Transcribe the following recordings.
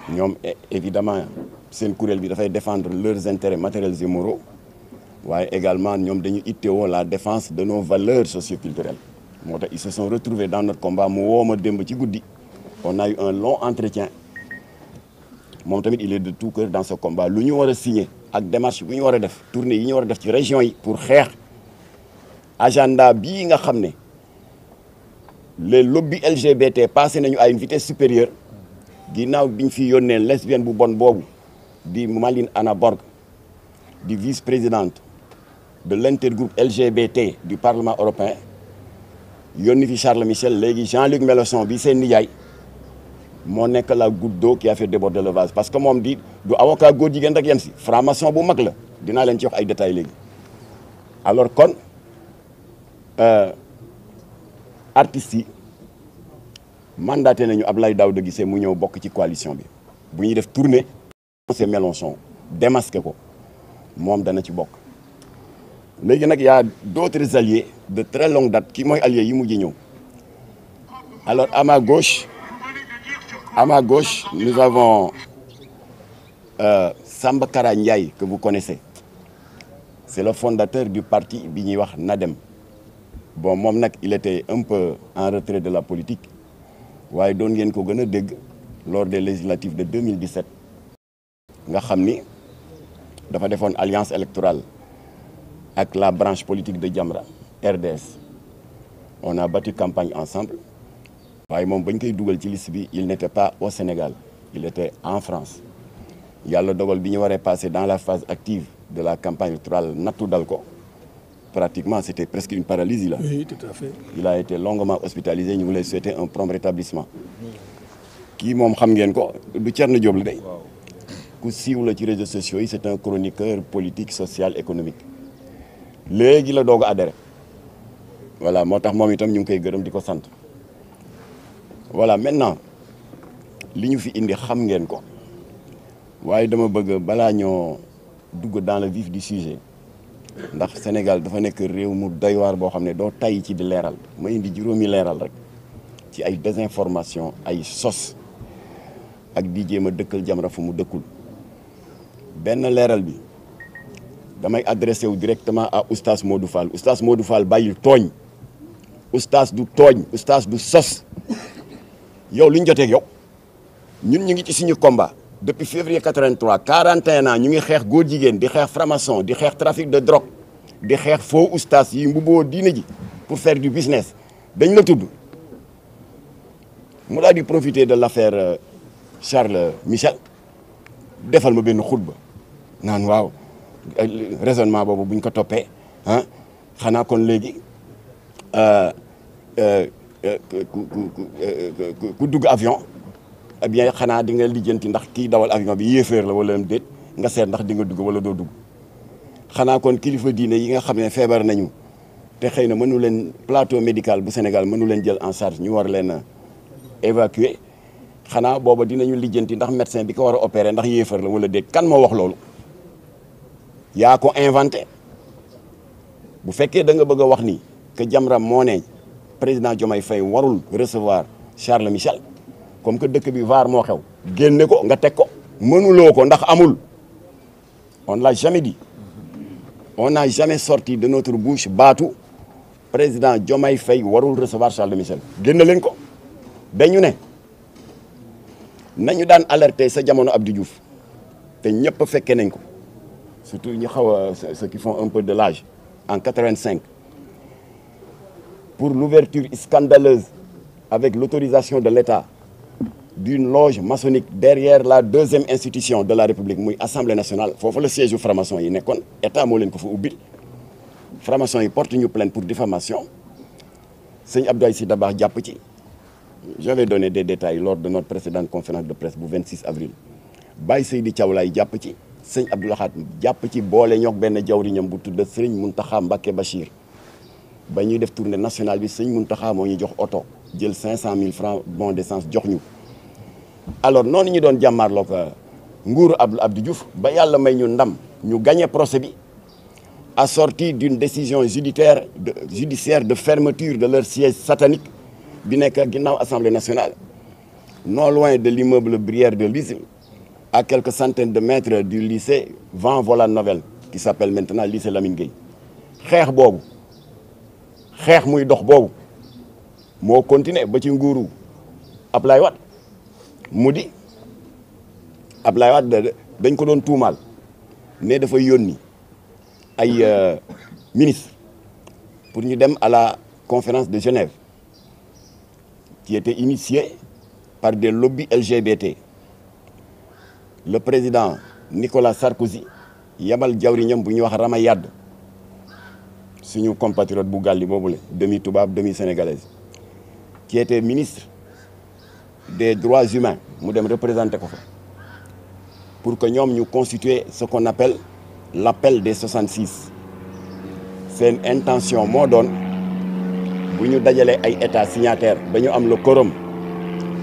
ñoom évidemment seen kuréel bi dafay défendre leurs intérêts matériels et moraux waaye également ñoom dañu ittewoo la défense de nos valeurs socioculturelles moo tax ils se sont retrouvés dans notre combat mu woo ma démb ci guddi on a eu un long entretien moom tamit il est de tout cœur dans ce combat lu ñu war a signer ak démarche bu ñu war a def tournée yi ñu war a def ci région yi pour xeex agenda bii nga xam ne les lobby LGBT passé nañu à une vitesse supérieure ginnaaw bi ñu fi yónnee lesbienne bu bon boobu di Maline Anna Borg di vice-présidente de l'intergroupe LGBT du Parlement européen yónni fi Charles Michel léegi Jean-Luc Mélenchon bi seen nijaay moo nekk la goutte d'eau qui a fait déborder le vase parce que moom du avocat góor jigéen rek yem si franc-maçon bu mag la dinaa leen ci wax ay détails léegi alors kon artistes yi mandaté nañu Abdoulaye Daouda Guissé mu ñëw bokk ci coalition bi bu ñuy def tournée c'est Mélenchon démasqué ko moom dana ci bokk léegi nag y a d'autres alliés de très longue date ki mooy alliés yi mujj ñëw alors à ma gauche nous avons Samba Kara Ndiaye que vous connaissez c'est le fondateur du parti bi ñuy wax NADEM bon moom nag il était un peu en retrait de la politique waaye doon ngeen ko gën a dégg lors des législatives de 2017 nga xam ni dafa defoon alliance électorale ak la branche politique de Jamra RDS on a battu campagne ensemble waaye moom bañ koy dugal ci liste bi il n'était pas au Sénégal il était en France yàlla dogal bi ñu waree passer dans la phase active de la campagne électorale nattu dal ko pratiquement c'était presque une paralysie là. Oui, tout à fait. Il a été longuement hospitalisé ñu ngi lay souhaiter un prompt rétablissement kii moom xam ngeen ko du Thierno Diop la day ku siiw la ci réseaux sociaux yi c'est un chroniqueur politique social économique léegi la doog a adhéré voilà moo tax moom itam ñu ngi koy gërëm di ko sant voilà maintenant li ñu fi indi xam ngeen ko waaye dama bëgg balaa ñoo dugg dans le vif du sujet ndax Sénégal dafa nekk réew mu doy waar boo xam ne doo tay ci di leeral ma indi juróomi leeral rek ci ay désinformation ay sos ak di jéem a dëkkal Jamra fu mu dëkkul benn leeral bi damay adressé wu directement à oustaz Modou Fall oustaz Modou Fall bàyyil tooñ oustaz du tooñ oustaz du sos yow lu ñu jotee ak yow ñun ñu ngi ci suñu combat depuis février 83 41 ans ñu ngi xeex góor jigéen di xeex franc-maçon di xeex trafic de drogue di xeex faux oustaz yi mbubboo diine ji pour faire du business dañ la tudd mu daal di profiter de l'affaire Charles Michel defal ma benn xutba naan waaw raisonnement boobu buñ ko toppee ah xanaa kon léegi ku dugg avion eh bien xanaa di nga lijjanti ndax kii dawal avion bi yéeféer la wala déet nga seet ndax di nga dugg wala doo dugg xanaa kon kilifa diine yi nga xam ne feebar nañu te xëy na mënu leen plateau médical bu Sénégal mënu leen jël en charge ñu war leen a évacuer xanaa booba dinañu lijjanti ndax médecin bi ko war a opérer ndax yéeféer la wala déet kan moo wax loolu yaa ko inventé bu fekkee da nga bëgg a wax ni que Jamra moo ne président Diomaye Faye warul recevoir Charles Michel comme que dëkk bi vaar moo xew génne ko nga teg ko mënuloo ko ndax amul on l'a jamais dit on n'a jamais sorti de notre bouche baatu président Diomaye Faye warul recevoir Charles Michel génne leen ko dañu ne nañu daan alerter sa jamono Abdou Diouf te ñëpp fekke nañ ko surtout ñu xaw a ceux qui font un peu de l'âge en 85 pour l'ouverture scandaleuse avec l'autorisation de l'État d'une loge maçonnique derrière la deuxième institution de la République muy Assemblée nationale foofu la siège u franc-maçon yi nekkoon état moo leen ko fa ubbil franc-maçon yi porte ñu plainte pour diffamation sëñ Abdou Aziz Sy Dabakh jàpp ci j'avais donné des détails lors de notre précédente conférence de presse bu 26 avril Baye Seydi Thiaw Laye jàpp ci sëñ Abdou Lahad jàpp ci boole ñoog benn jawriñam bu tudd Serigne Mountakha Mbacké Bachir ba ñuy def tournée nationale bi sëñ Mountakha moo ñu jox oto jël 500 000 francs bon d'essence jox ñu alors noonu ñu doon jàmmaarloo ko nguuru Abdou Diouf ba yàlla may ñu ndam ñu gagné procès bi assorti d'une décision judiciaire de fermeture de leur siège satanique bi nekk ginnaaw Assemblée nationale non loin de l'immeuble Brière de l'Isle, à quelques centaines de mètres du lycée Van Vollenhoven, qui s'appelle maintenant lycée Lamine Gueye. xeex boobu xeex muy dox boobu moo continué ba ci nguuru Ablaye Wade mu di Ablaye Wade dañ ko doon tuumaal ne dafa yónni ay ministre pour ñu dem à la conférence de Genève qui était initiée par des lobbies LGBT. Le président Nicolas Sarkozy yabal jawriñam bu ñuy wax Rama Yade suñu compatriote bu gàlli boobule demi tubaab demi sénégalaise qui était ministre des droits humains mu dem représenté ko fa pour que ñoom ñu constituer ce qu'on appelle l'appel des 66. seen intention moo doon bu ñu dajalee ay états signataires ba ñu am le quorum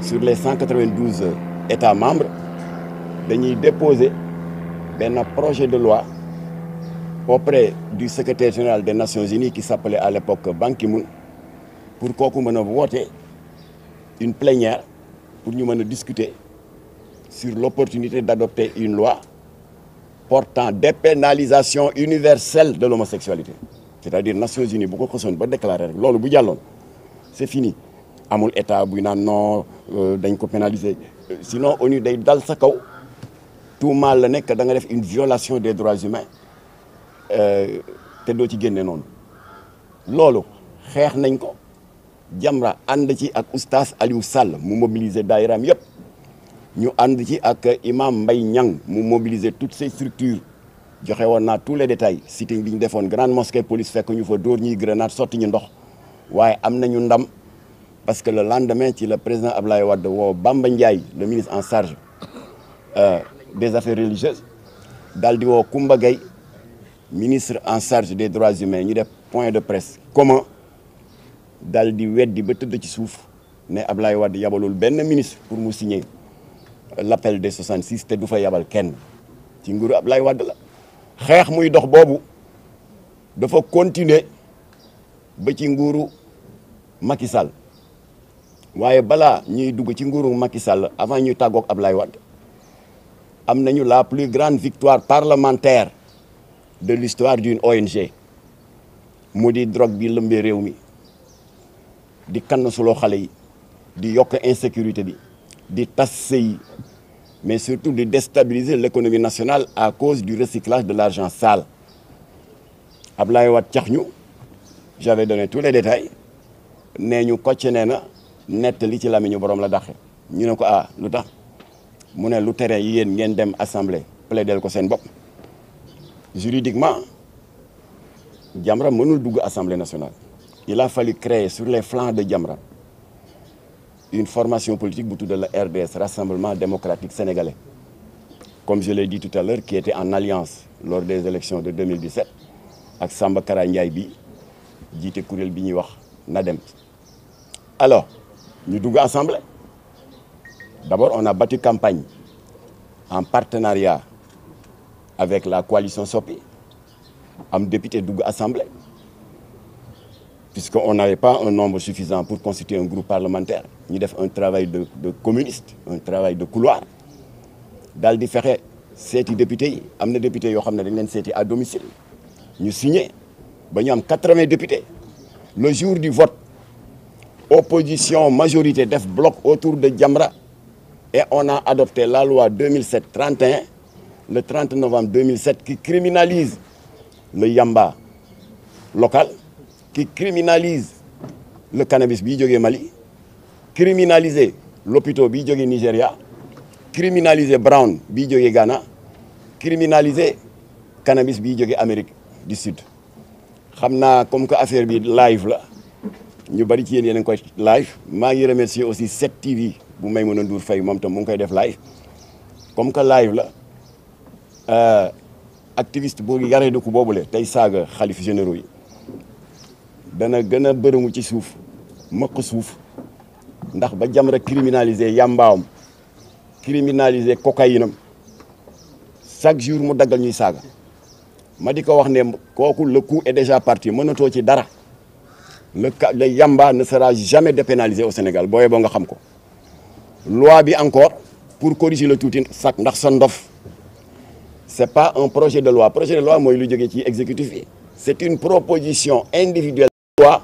sur les 192 états membres dañuy déposer benn projet de loi auprès du secrétaire général des Nations Unies qui s'appelait à l'époque Ban Ki-moon pour kooku mën a voter une plénière pour ñu mën a discuter sur l'opportunité d'adopter une loi portant dépénalisation universelle de l'homosexualité. C'est-à-dire Nations Unies bu ko xasoon ba déclarer rek loolu bu jàlloon c'est fini amul état buy naan non dañ ko pénaliser sinon ONU day dal sa kaw tout mal la nekk da nga def une violation des droits humains te doo ci génne noonu loolu xeex nañ ko Jamra ànd ci ak oustaz Aliou Sall mu mobiliser daayiraam yëpp ñu ànd ci ak imam Mbaye Niang mu mobiliser toutes ces structures joxe woon naa tous les détails sitting bi ñu defoon grande mosquée police fekk ñu fa dóor ñuy grenade sotti ñu ndox waaye am nañu ndam parce que le lendemain ci le président Ablaye Wade woo Bamba Ndiaye le ministre en charge des affaires religieuses daal di woo Koumba Gaye ministre en charge des droits humains ñu def point de presse commun daal di weddi ba tëdd ci suuf ne Ablaye Wade yabalul benn ministre pour mu signer l'appel des 66 te du fa yabal kenn ci nguuru Ablaye Wade la xeex muy dox boobu dafa continuer ba ci nguuru Macky Sall waaye balaa ñuy dugg ci nguuru Macky Sall avant ñuy tàggoog Ablaye Wade am nañu la plus grande victoire parlementaire de l'histoire d'une ONG mu di drogue bi lëmbee réew mi di kann suloo xale yi di yokk insécurité bi di tas sëy mais surtout de déstabiliser l'économie nationale à cause du recyclage de l'argent sale. Ablaye Wade cax ñu j'avais donné tous les détails nee ñu Kocc nee na nettali ci lamiñu borom la daxe ñu ne ko ah lu tax mu ne lu tere yéen ngeen dem assemblée plaider ko seen bopp juridiquement Jamra mënul dugg assemblée nationale. Il a fallu créer sur les flancs de Jamra une formation politique bu tudd la RDS Rassemblement démocratique sénégalais comme je l'ai dit tout à l'heure qui était en alliance lors des élections de 2017 ak Samba Kara Ndiaye bi jiite kuréel bi ñuy wax NADEM. Alors ñu dugg assemblée d'abord on a battu campagne en partenariat avec la coalition Sopi am député dugg assemblée puisqu'on n'avait pas un nombre suffisant pour constituer un groupe parlementaire ñu def un travail de communiste un travail de couloir daal di fexe seeti député yi am na député yoo xam ne dañ leen seeti à domicile ñu signé ba ñu am 80 députés le jour du vote opposition majorité def bloc autour de Jamra et on a adopté la loi 2007-31 le 30 novembre 2007 qui criminalise le yamba local qui criminalise le cannabis bi jógee Mali criminaliser l'opito bi jógee Nigéria criminaliser brown bi jógee Ghana criminaliser cannabis bi jógee Amérique du Sud xam naa comme que affaire bi live la ñu bari ci yéen yéen a ngi koy live maa ngi remercier aussi 7TV bu Maïmouna Ndour Faye moom tam mu ngi koy def live comme que live la activiste boo yaree dëkku boobule tey saaga xalif généraux yi dana gën a bërëmu ci suuf mëq suuf ndax ba Jamra criminaliser yàmbaawam criminaliser cocaïne am chaque jour mu daggal ñuy saaga ma di ko wax ne kooku le coup est déjà parti mënatoo ci dara le yamba ne sera jamais dépénalisé au Sénégal booyee boo nga xam ko loi bi encore pour corriger le tuuti sax ndax sa ndof c'est pas un projet de loi mooy lu jógee ci exécutif yi c'est une proposition individuelle de loi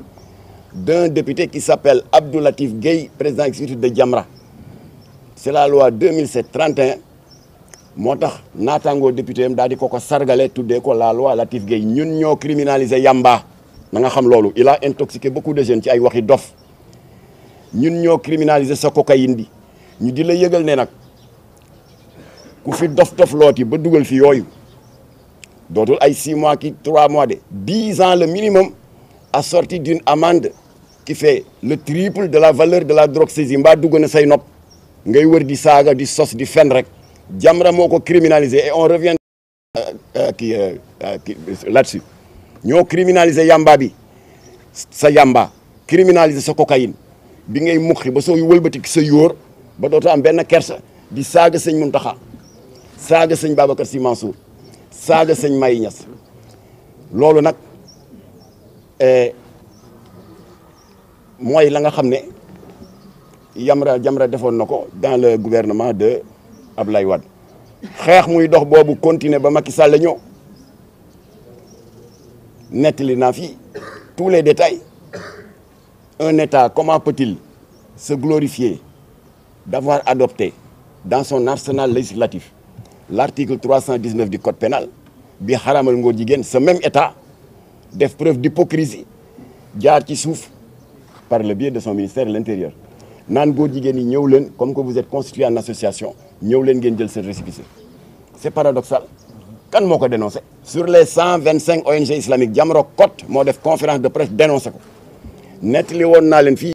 d'un député qui s'appelle Abdou Latif Gueye, président exécutif de Jamra. C'est la loi 2007-31 moo tax naataangoo député am daal di ko sargale tuddee ko la loi Latif Gueye ñun ñoo criminaliser yamba na nga xam loolu il a intoxiqué beaucoup de jeunes ci ay waxi dof ñun ñoo criminaliser sa cocaïne bi ñu di la yëgal ne nag ku fi dof looti ba dugal fi yooyu dootul ay 6 mois ki 3 mois de 10 ans le minimum assorti d'une amende qui fait le triple de la valeur de la drogue saisie mbaa dugg na say nopp ngay wër di saaga di sos di fen rek Jamra moo ko criminaliser et on revient là-dessus ñoo criminaliser yamba bi sa yamba criminaliser sa cocaïne bi ngay muqi ba soo wëlbati sa yóor ba dootoo am benn kersa di saaga sëñ Muntaxa saaga sëñ Babacar Sy Mansour saaga sëñ Maye Niass loolu nag mooy la nga xam ne Jamra defoon na ko dans le gouvernement de Abdoulaye Wade xeex muy dox boobu continuer ba Macky Sall ñëw nettali naa fi tous les détails un État comment peut-il se glorifier d'avoir adopté dans son arsenal législatif l'article 319 du code pénal bi xaramal ngóor jigéen ce même État def preuve d'hypocrisie jaar ci suuf par le biais de son ministère de l'Intérieur naan góor jigéen yi ñëw leen comme que vous êtes constitué en association ñëw leen ngeen jël seen récépissé c'est paradoxal kan moo ko dénoncé sur les 125 ONG islamiques Jamra Cotte moo def conférence de presse dénoncé ko nettali woon naa leen fii